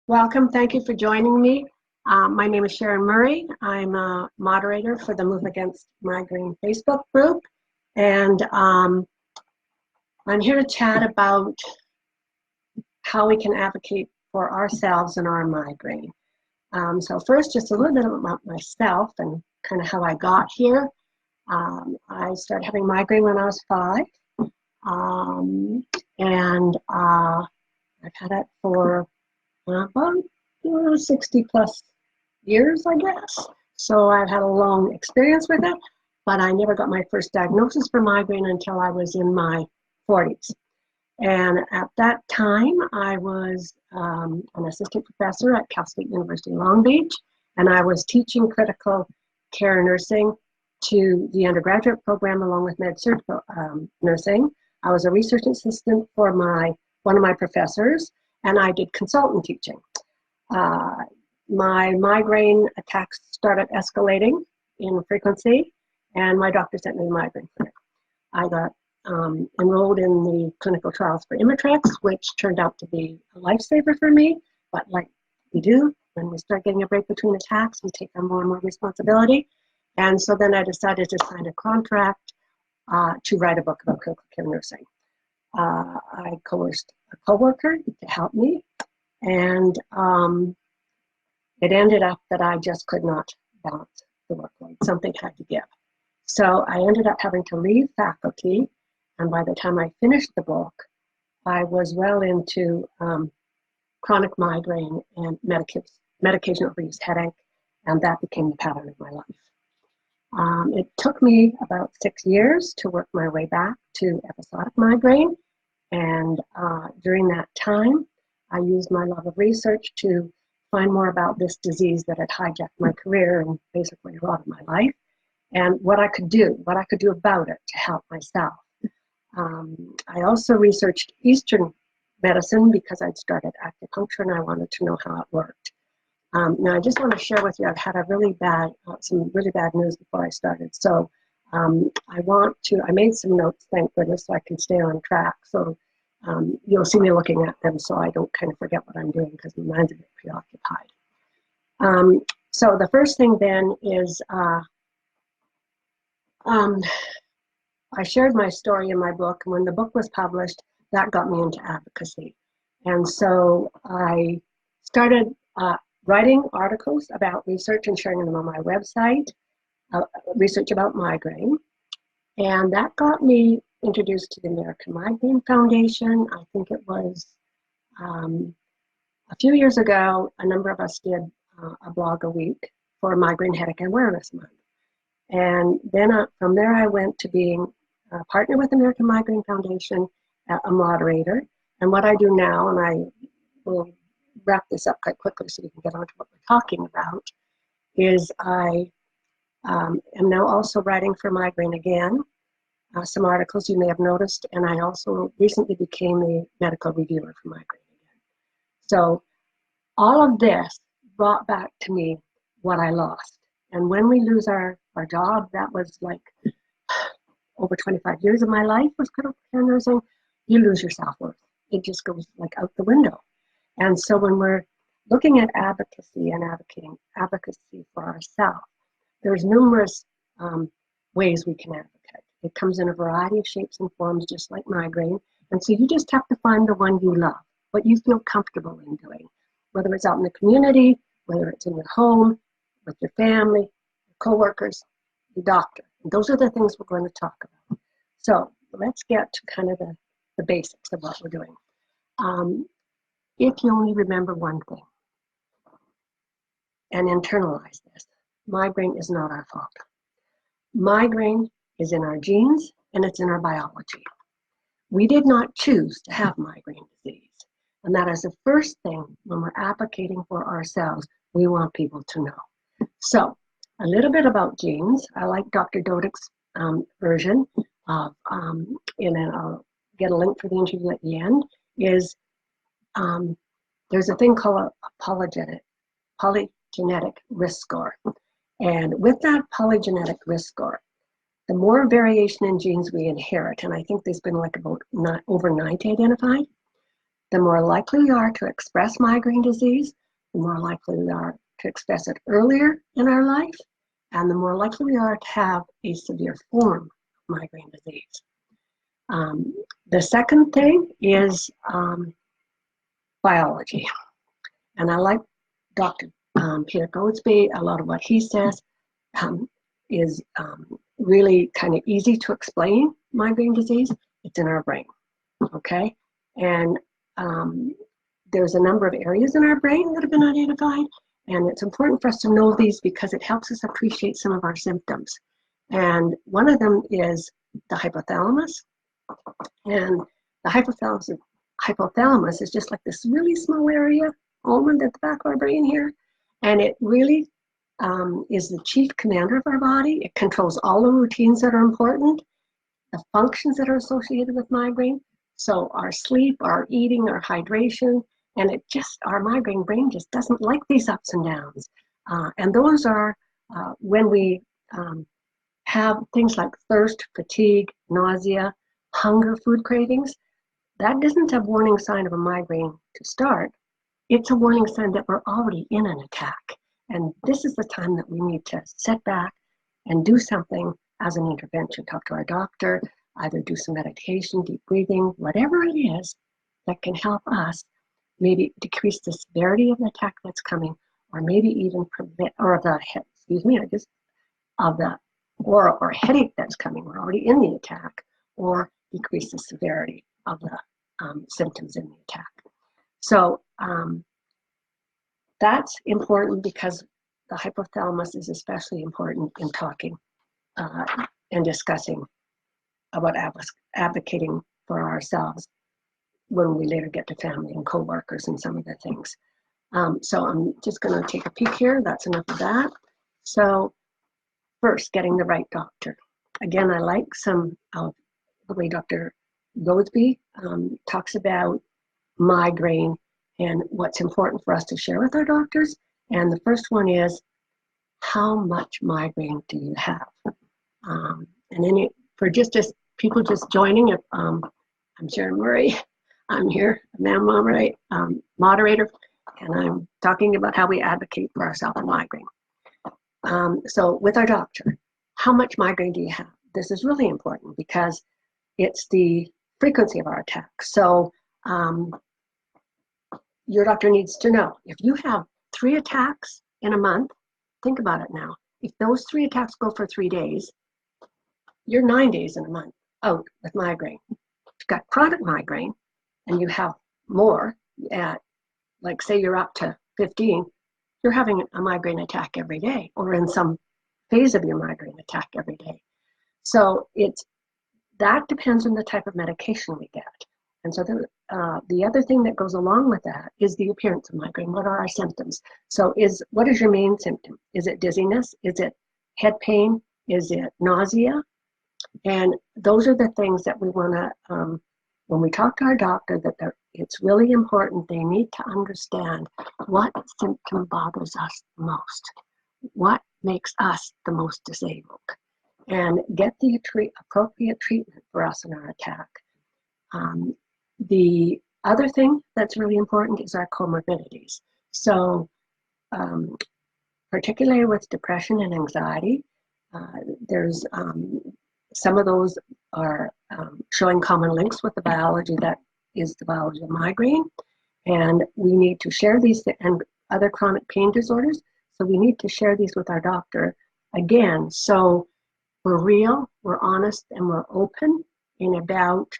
Welcome. Thank you for joining me. My name is Sharron Murray. I'm a moderator for the Move Against Migraine Facebook group. And I'm here to chat about how we can advocate for ourselves and our migraine. So first, just a little bit about myself and kind of how I got here. I started having migraine when I was 5. And I've had it for about 60 plus years, I guess. So I've had a long experience with it, but I never got my first diagnosis for migraine until I was in my 40s. And at that time, I was an assistant professor at Cal State University Long Beach, and I was teaching critical care nursing to the undergraduate program along with med-surg nursing. I was a research assistant for one of my professors, and I did consultant teaching. My migraine attacks started escalating in frequency, and my doctor sent me to migraine clinic. I got enrolled in the clinical trials for Imitrex, which turned out to be a lifesaver for me. But like we do, when we start getting a break between attacks, we take on more and more responsibility. And so then I decided to sign a contract to write a book about critical care nursing. I coerced a coworker to help me, and it ended up that I just could not balance the workload. Something had to give. So I ended up having to leave faculty, and by the time I finished the book, I was well into chronic migraine and medication overuse headache, and that became the pattern of my life. It took me about 6 years to work my way back to episodic migraine, and during that time, I used my love of research to find more about this disease that had hijacked my career and basically a lot of my life, and what I could do about it to help myself. I also researched Eastern medicine because I'd started acupuncture and I wanted to know how it worked. Now I just want to share with you, I've had some really bad news before I started. So I made some notes, thank goodness, so I can stay on track. So you'll see me looking at them so I don't kind of forget what I'm doing because my mind's a bit preoccupied. So the first thing then is I shared my story in my book, and when the book was published, that got me into advocacy. And so I started writing articles about research and sharing them on my website, research about migraine. And that got me introduced to the American Migraine Foundation. I think it was a few years ago, a number of us did a blog a week for Migraine Headache Awareness Month. And then from there, I went to being a partner with the American Migraine Foundation, a moderator. And what I do now, and I will wrap this up quite quickly so we can get on to what we're talking about, is I am now also writing for Migraine Again, some articles you may have noticed, and I also recently became a medical reviewer for Migraine Again. So all of this brought back to me what I lost. And when we lose our job, that was like over 25 years of my life was critical care nursing, you lose your self-worth. It just goes like out the window. And so when we're looking at advocacy and advocacy for ourselves, there's numerous ways we can advocate. It comes in a variety of shapes and forms, just like migraine. And so you just have to find the one you love, what you feel comfortable in doing, whether it's out in the community, whether it's in your home, with your family, your coworkers, your doctor. And those are the things we're going to talk about. So let's get to kind of the basics of what we're doing. If you only remember one thing and internalize this, migraine is not our fault. Migraine is in our genes and it's in our biology. We did not choose to have migraine disease. And that is the first thing when we're advocating for ourselves, we want people to know. So a little bit about genes. I like Dr. Dodek's version of, and I'll get a link for the interview at the end, is there's a thing called a polygenetic risk score. And with that polygenetic risk score, the more variation in genes we inherit, and I think there's been like about over 90 identified, the more likely we are to express migraine disease, the more likely we are to express it earlier in our life, and the more likely we are to have a severe form of migraine disease. The second thing is biology. And I like Dr. Peter Goldsby. A lot of what he says is really kind of easy to explain migraine disease. It's in our brain, okay? And there's a number of areas in our brain that have been identified, and it's important for us to know these because it helps us appreciate some of our symptoms. And one of them is the hypothalamus. And the hypothalamus is just like this really small area, almond at the back of our brain here. And it really is the chief commander of our body. It controls all the routines that are important, the functions that are associated with migraine. So our sleep, our eating, our hydration, and our migraine brain just doesn't like these ups and downs. And those are when we have things like thirst, fatigue, nausea, hunger, food cravings. That isn't a warning sign of a migraine to start. It's a warning sign that we're already in an attack. And this is the time that we need to sit back and do something as an intervention. Talk to our doctor, either do some meditation, deep breathing, whatever it is that can help us maybe decrease the severity of the attack that's coming, or maybe even prevent, or or headache that's coming. We're already in the attack, or decrease the severity of the symptoms in the attack. So that's important because the hypothalamus is especially important in talking and discussing about advocating for ourselves when we later get to family and coworkers and some of the things. So I'm just going to take a peek here. That's enough of that. So first, getting the right doctor. Again, I like some of the way Dr. Goldsby talks about migraine and what's important for us to share with our doctors. And the first one is, how much migraine do you have? And then for people just joining, I'm Sharron Murray. I'm here, moderator, and I'm talking about how we advocate for ourselves in migraine. So with our doctor, how much migraine do you have? This is really important because it's the frequency of our attacks. So your doctor needs to know, if you have 3 attacks in a month, think about it now. If those 3 attacks go for 3 days, you're 9 days in a month out with migraine. If you've got chronic migraine and you have more, like say you're up to 15, you're having a migraine attack every day, or in some phase of your migraine attack every day. So that depends on the type of medication we get. And so the other thing that goes along with that is the appearance of migraine. What are our symptoms? So what is your main symptom? Is it dizziness? Is it head pain? Is it nausea? And those are the things that we want to, when we talk to our doctor, it's really important. They need to understand what symptom bothers us the most, what makes us the most disabled, and get the appropriate treatment for us in our attack. The other thing that's really important is our comorbidities. So particularly with depression and anxiety, there's some of those are showing common links with the biology that is the biology of migraine. And we need to share these and other chronic pain disorders. So we need to share these with our doctor again. So we're real, we're honest, and we're open in about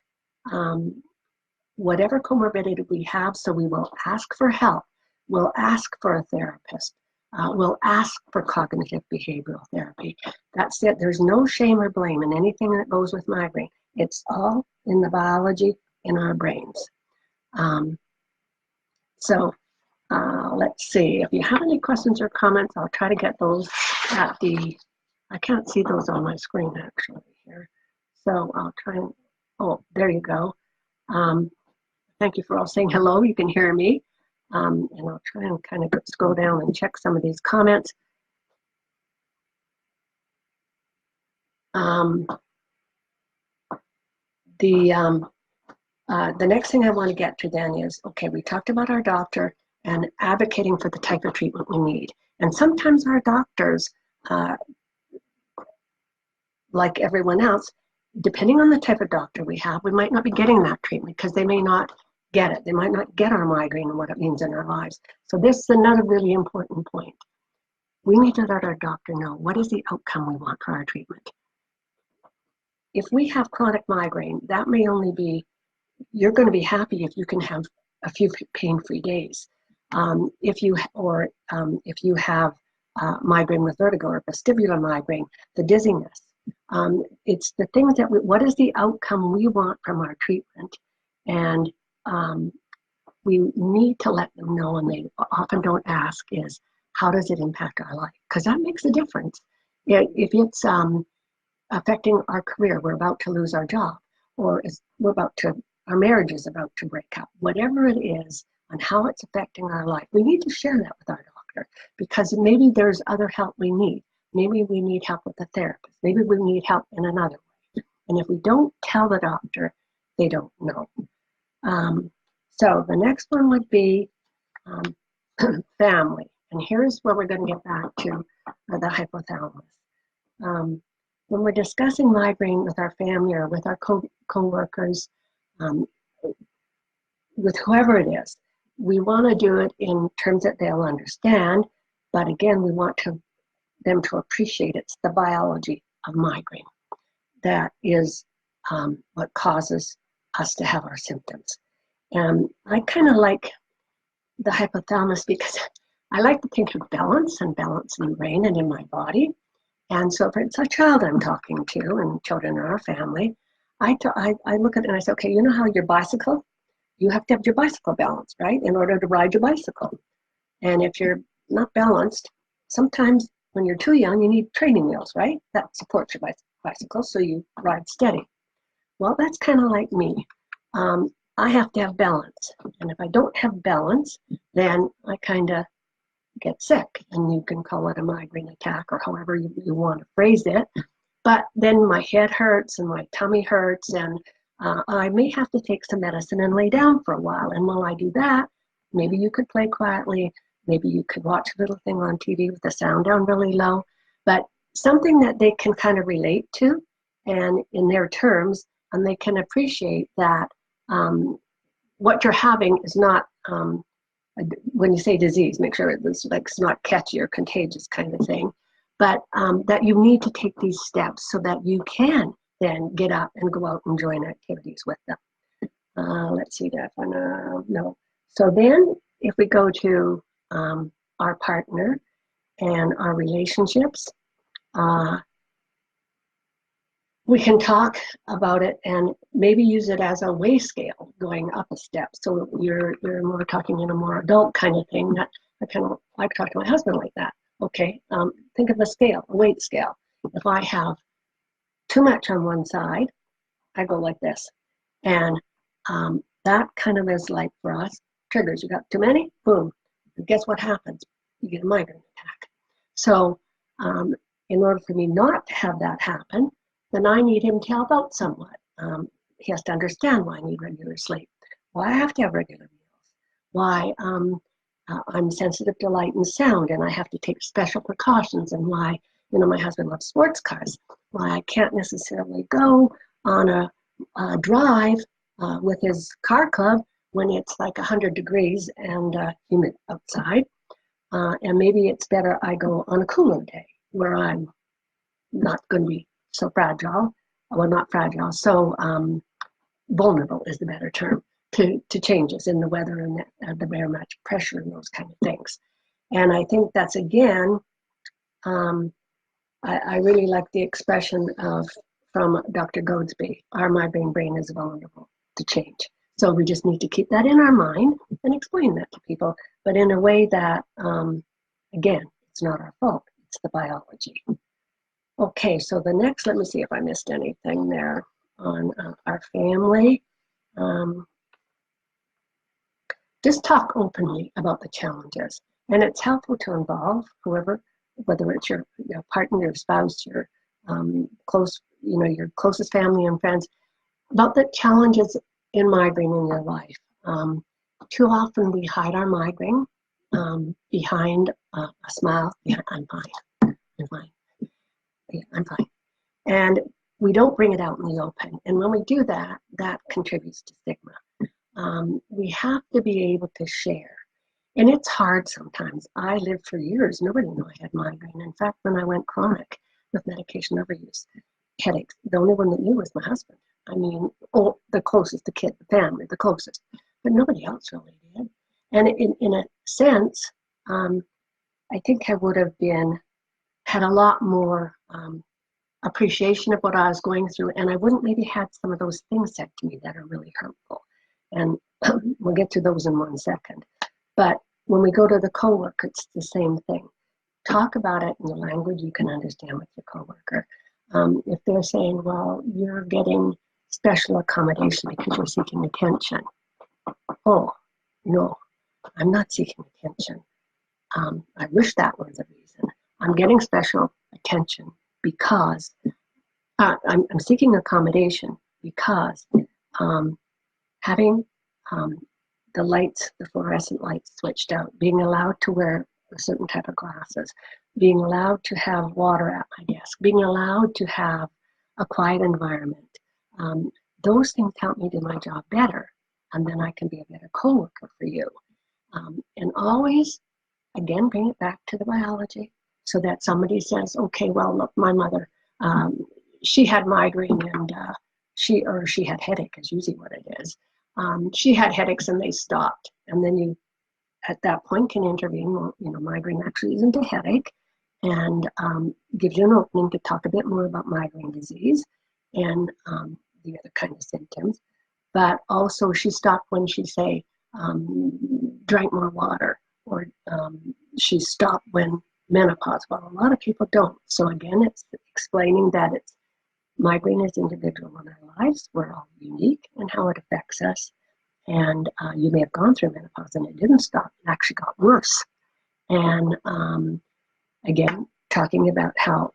whatever comorbidity we have. So we will ask for help. We'll ask for a therapist. We'll ask for cognitive behavioral therapy. That's it. There's no shame or blame in anything that goes with migraine. It's all in the biology in our brains. Let's see. If you have any questions or comments, I'll try to get those at I can't see those on my screen actually here. So I'll try and, oh, there you go. Thank you for all saying hello. You can hear me. And I'll try and kind of scroll down and check some of these comments. The next thing I want to get to then is, okay, we talked about our doctor and advocating for the type of treatment we need. And sometimes our doctors, like everyone else, depending on the type of doctor we have, we might not be getting that treatment because they may not get it. They might not get our migraine and what it means in our lives. So this is another really important point. We need to let our doctor know what is the outcome we want for our treatment. If we have chronic migraine, that may only be, you're going to be happy if you can have a few pain-free days. If you have migraine with vertigo or vestibular migraine, the dizziness, it's the things that what is the outcome we want from our treatment, and we need to let them know, and they often don't ask, is how does it impact our life? Because that makes a difference. If it's affecting our career, we're about to lose our job, or our marriage is about to break up, whatever it is, and how it's affecting our life, we need to share that with our doctor, because maybe there's other help we need. Maybe we need help with a therapist. Maybe we need help in another way. And if we don't tell the doctor, they don't know. So the next one would be family. And here's where we're going to get back to the hypothalamus. When we're discussing migraine with our family or with our co-workers, with whoever it is, we want to do it in terms that they'll understand. But again, we want them to appreciate it's the biology of migraine that is what causes us to have our symptoms. And I kind of like the hypothalamus because I like to think of balance in the brain and in my body. And so if it's a child I'm talking to, and children are our family, I look at it and I say, okay, you know how your bicycle, you have to have your bicycle balanced, right, in order to ride your bicycle. And if you're not balanced, sometimes when you're too young, you need training wheels, right? That supports your bicycle, so you ride steady. Well, that's kind of like me. I have to have balance. And if I don't have balance, then I kind of get sick. And you can call it a migraine attack or however you want to phrase it. But then my head hurts and my tummy hurts, and I may have to take some medicine and lay down for a while. And while I do that, maybe you could play quietly. Maybe you could watch a little thing on TV with the sound down really low, but something that they can kind of relate to and in their terms, and they can appreciate that what you're having is not, when you say disease, make sure it's not catchy or contagious kind of thing, but that you need to take these steps so that you can then get up and go out and join activities with them. Let's see, no. So then if we go to our partner and our relationships, we can talk about it and maybe use it as a weigh scale going up a step. So you're more talking in a more adult kind of thing. That I kind of like to talk to my husband like that. Okay, think of a scale, a weight scale. If I have too much on one side, I go like this. And that kind of is like for us, triggers. You got too many, boom. And guess what happens? You get a migraine attack. So in order for me not to have that happen, then I need him to help out somewhat. He has to understand why I need regular sleep, why I have to have regular meals, why I'm sensitive to light and sound and I have to take special precautions, and why, my husband loves sports cars, why I can't necessarily go on a drive with his car club when it's like 100 degrees and humid outside. And maybe it's better I go on a cooler day where I'm not going to be so fragile, well, not fragile, so vulnerable is the better term, to changes in the weather and the barometric pressure and those kind of things. And I think that's, again, I really like the expression from Dr. Goldsby, our migraine brain is vulnerable to change. So we just need to keep that in our mind and explain that to people, but in a way that, again, it's not our fault, it's the biology. Okay, so the next, let me see if I missed anything there on our family. Just talk openly about the challenges. And it's helpful to involve whoever, whether it's your partner, your spouse, your your closest family and friends, about the challenges in migraine in your life. Too often we hide our migraine behind a smile. Yeah, I'm fine. I'm fine. Yeah, I'm fine. And we don't bring it out in the open. And when we do that, that contributes to stigma. We have to be able to share. And it's hard sometimes. I lived for years. Nobody knew I had migraine. In fact, when I went chronic with medication overuse, headaches, the only one that knew was my husband. I mean, the closest, the kid, the family, the closest. But nobody else really did. And in a sense, I think I would have had a lot more appreciation of what I was going through, and I wouldn't maybe had some of those things said to me that are really hurtful. And we'll get to those in 1 second. But when we go to the coworker, it's the same thing. Talk about it in the language you can understand with your coworker. If they're saying, well, you're getting special accommodation because you're seeking attention. Oh, no, I'm not seeking attention. I wish that were the reason. I'm getting special attention because I'm seeking accommodation because having the lights, the fluorescent lights switched out, being allowed to wear a certain type of glasses, being allowed to have water at my desk, being allowed to have a quiet environment. Those things help me do my job better, and then I can be a better coworker for you. And always, again, bring it back to the biology so that somebody says, okay, well, look, my mother, she had migraine and she had headache is usually what it is. She had headaches and they stopped. And then you, at that point, can intervene. Well, migraine actually isn't a headache, and gives you an opening to talk a bit more about migraine disease and the other kind of symptoms. But also she stopped when she say, drank more water, or she stopped when menopause. Well, a lot of people don't. So again, it's explaining that migraine is individual in our lives. We're all unique in how it affects us. And you may have gone through menopause and it didn't stop. It actually got worse. And again, talking about how,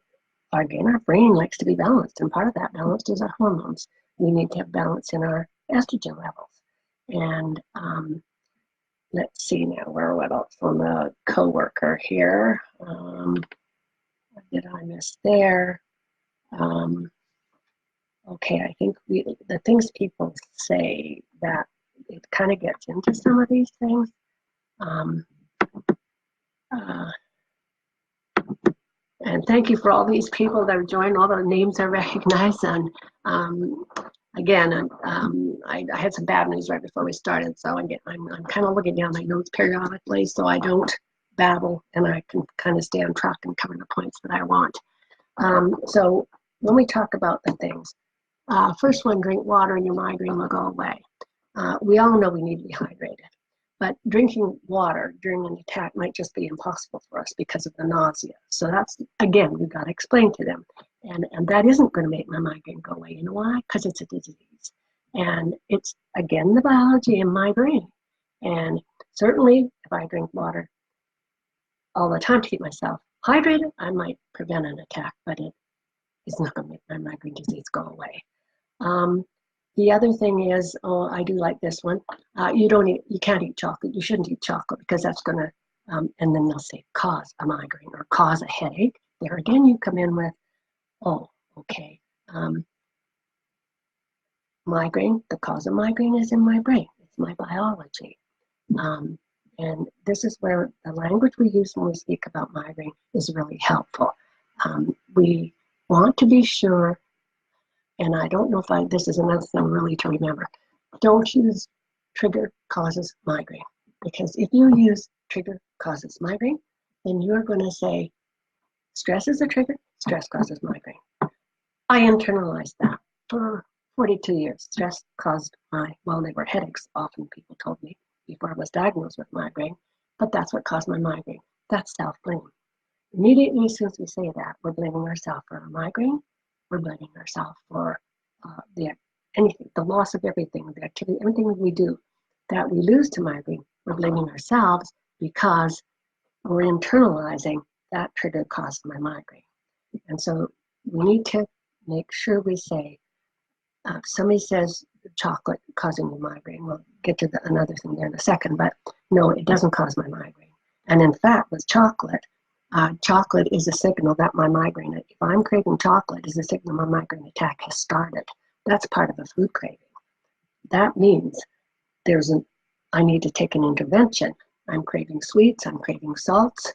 again, our brain likes to be balanced. And part of that balance is our hormones. We need to have balance in our estrogen levels. And let's see now, what else on the coworker here? What did I miss there? Okay, I think the things people say that it kind of gets into some of these things. And thank you for all these people that have joined, all the names I recognize. And again, I had some bad news right before we started, so I'm kind of looking down my notes periodically so I don't babble and I can kind of stay on track and cover the points that I want. So when we talk about the things, first one, drink water and your migraine will go away. We all know we need to be hydrated, but drinking water during an attack might just be impossible for us because of the nausea. So that's, again, we've got to explain to them. And that isn't going to make my migraine go away. You know why? Because it's a disease. And it's, again, the biology in my brain. And certainly, if I drink water all the time to keep myself hydrated, I might prevent an attack, but it is not going to make my migraine disease go away. The other thing is, I do like this one. You can't eat chocolate. You shouldn't eat chocolate because that's going to, and then they'll say cause a migraine or cause a headache. There again, you come in with, oh, okay. Migraine, the cause of migraine is in my brain. It's my biology. And this is where the language we use when we speak about migraine is really helpful. We want to be sure, and I don't know if this is another thing really to remember, don't use trigger causes migraine. Because if you use trigger causes migraine, then you're going to say stress is a trigger, stress causes migraine. I internalized that for 42 years. Stress caused they were headaches, often people told me before I was diagnosed with migraine, but that's what caused my migraine. That's self-blame. Immediately as soon as we say that, we're blaming ourselves for our migraine, we're blaming ourselves for the loss of everything, the activity, everything we do that we lose to migraine, we're blaming ourselves because we're internalizing that trigger caused my migraine. And so we need to make sure we say, somebody says chocolate causing the migraine. We'll get to another thing there in a second, but no, it doesn't cause my migraine. And in fact, with chocolate, chocolate is a signal that my migraine, if I'm craving chocolate, is a signal my migraine attack has started. That's part of a food craving. That means I need to take an intervention. I'm craving sweets, I'm craving salts.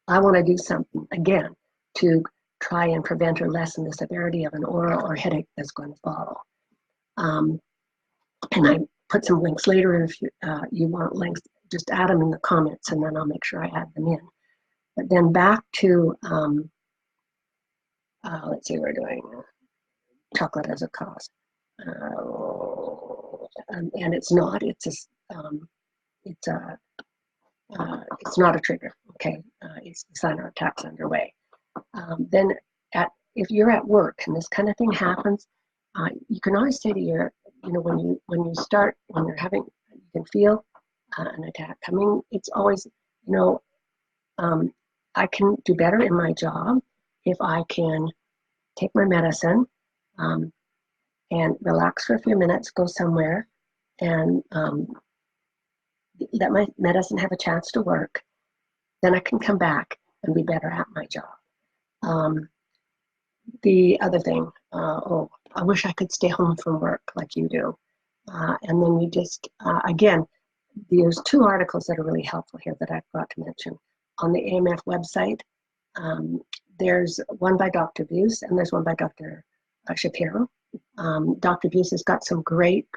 I want to do something, again, to try and prevent or lessen the severity of an oral or headache that's going to follow. And I put some links later. If you want links, just add them in the comments, and then I'll make sure I add them in. But then back to, let's see, we're doing chocolate as a cause. And it's not, it's not a trigger, okay? It's the sign our attack's underway. Then if you're at work and this kind of thing happens, you can always say to your, when you're having, you can feel an attack coming, it's always, I can do better in my job if I can take my medicine and relax for a few minutes, go somewhere, and let my medicine have a chance to work. Then I can come back and be better at my job. The other thing, I wish I could stay home from work like you do. And then you just, again, there's 2 articles that are really helpful here that I forgot to mention. On the AMF website, there's one by Dr. Buse and there's one by Dr. Shapiro. Dr. Buse has got some great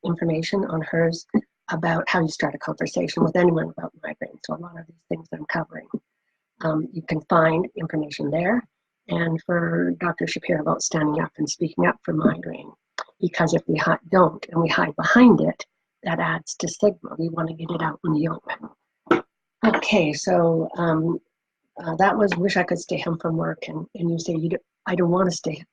information on hers about how you start a conversation with anyone about migraine. So a lot of these things I'm covering, you can find information there. And for Dr. Shapiro about standing up and speaking up for migraine, because if we don't and we hide behind it, that adds to stigma. We want to get it out in the open. Okay, so that was wish I could stay home from work, and you say I don't want to stay.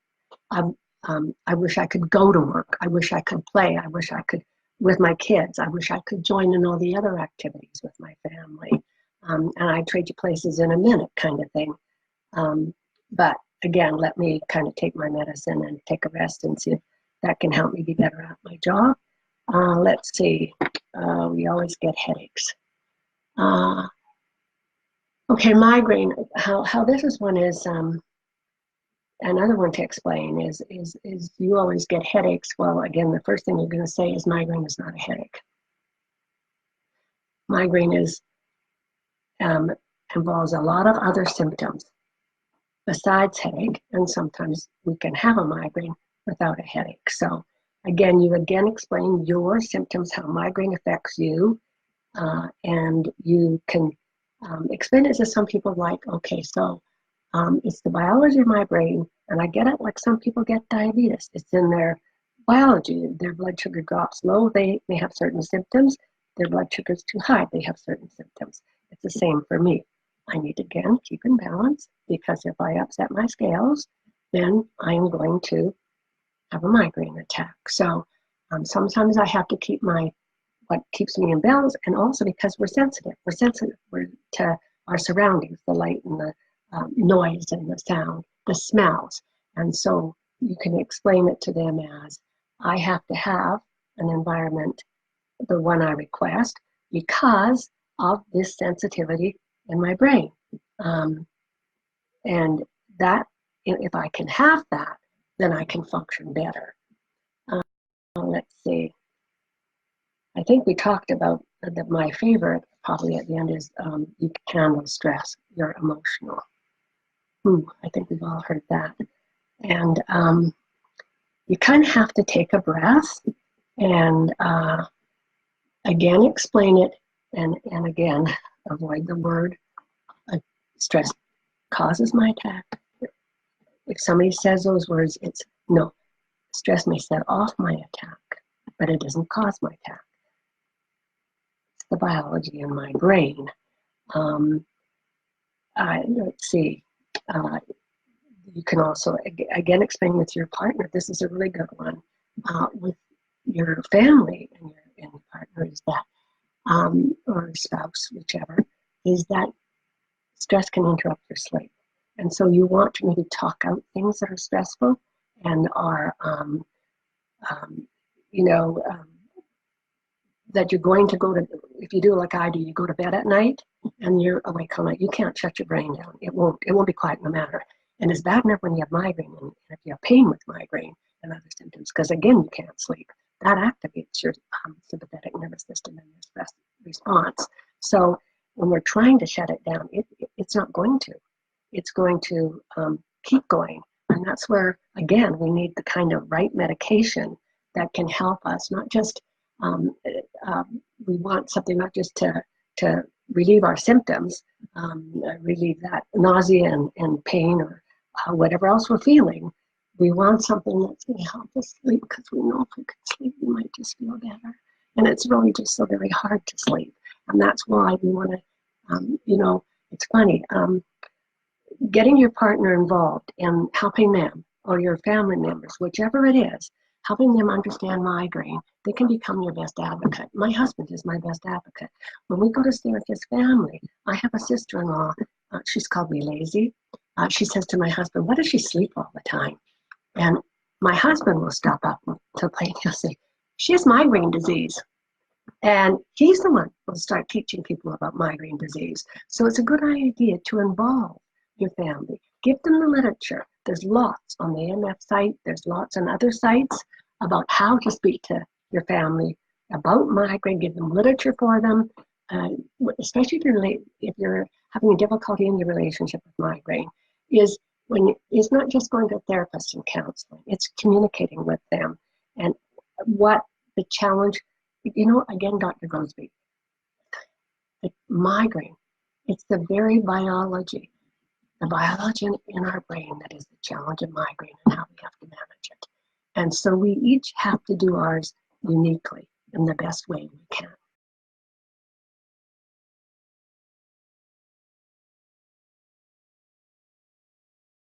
I wish I could go to work. I wish I could play. I wish I could with my kids. I wish I could join in all the other activities with my family. And I'd trade you places in a minute, kind of thing. But again, let me kind of take my medicine and take a rest and see if that can help me be better at my job. Let's see. We always get headaches. Okay, migraine. How this is one is another one to explain is you always get headaches. Well, again, the first thing you're going to say is migraine is not a headache. Migraine involves a lot of other symptoms besides headache, and sometimes we can have a migraine without a headache. So again, you explain your symptoms, how migraine affects you, and you can explain it to some people like, okay, so it's the biology of my brain, and I get it like some people get diabetes. It's in their biology. Their blood sugar drops low, they may have certain symptoms. Their blood sugar is too high, they have certain symptoms. It's the same for me. I need to, again, keep in balance, because if I upset my scales, then I am going to have a migraine attack. So sometimes I have to keep what keeps me in balance, and also because we're sensitive. We're to our surroundings, the light and the noise and the sound, the smells. And so you can explain it to them as, I have to have an environment, the one I request, because of this sensitivity in my brain. And that, if I can have that, then I can function better. Let's see. I think we talked about my favorite, probably at the end, is you can handle stress. You're emotional. I think we've all heard that. And you kind of have to take a breath and again explain it, and again avoid the word stress causes my attack. If somebody says those words, it's no. Stress may set off my attack, but it doesn't cause my attack. It's the biology in my brain. Let's see. You can also, again, explain with your partner. This is a really good one. With your family and your partner is that, or spouse, whichever, is that stress can interrupt your sleep. And so you want to maybe talk out things that are stressful and are um, you know, that you're going to go to, if you do like I do, you go to bed at night and you're awake all night. You can't shut your brain down. It won't be quiet no matter. And it's bad enough when you have migraine and if you have pain with migraine and other symptoms, because again, you can't sleep. That activates your sympathetic nervous system and your stress response. So when we're trying to shut it down, it's not going to. It's going to keep going. And that's where, again, we need the kind of right medication that can help us, not just, we want something not just to relieve our symptoms, relieve that nausea and pain or whatever else we're feeling. We want something that's going to help us sleep, because we know if we could sleep, we might just feel better. And it's really just so very hard to sleep. And that's why we want to, you know, it's funny, getting your partner involved and helping them or your family members, whichever it is, helping them understand migraine, they can become your best advocate. My husband is my best advocate. When we go to stay with his family, I have a sister-in-law, she's called me lazy. She says to my husband, "Why does she sleep all the time?" And my husband will stop up to play and he'll say, "She has migraine disease." And he's the one who will start teaching people about migraine disease. So it's a good idea to involve your family. Give them the literature. There's lots on the AMF site. There's lots on other sites about how to speak to your family about migraine. Give them literature for them, especially if you're having a difficulty in your relationship with migraine. It's not just going to therapists and counseling. It's communicating with them and what the challenge. You know, again, Dr. Grosby, the migraine, it's the very biology, the biology in our brain that is the challenge of migraine and how we have to manage it. And so we each have to do ours uniquely in the best way we can.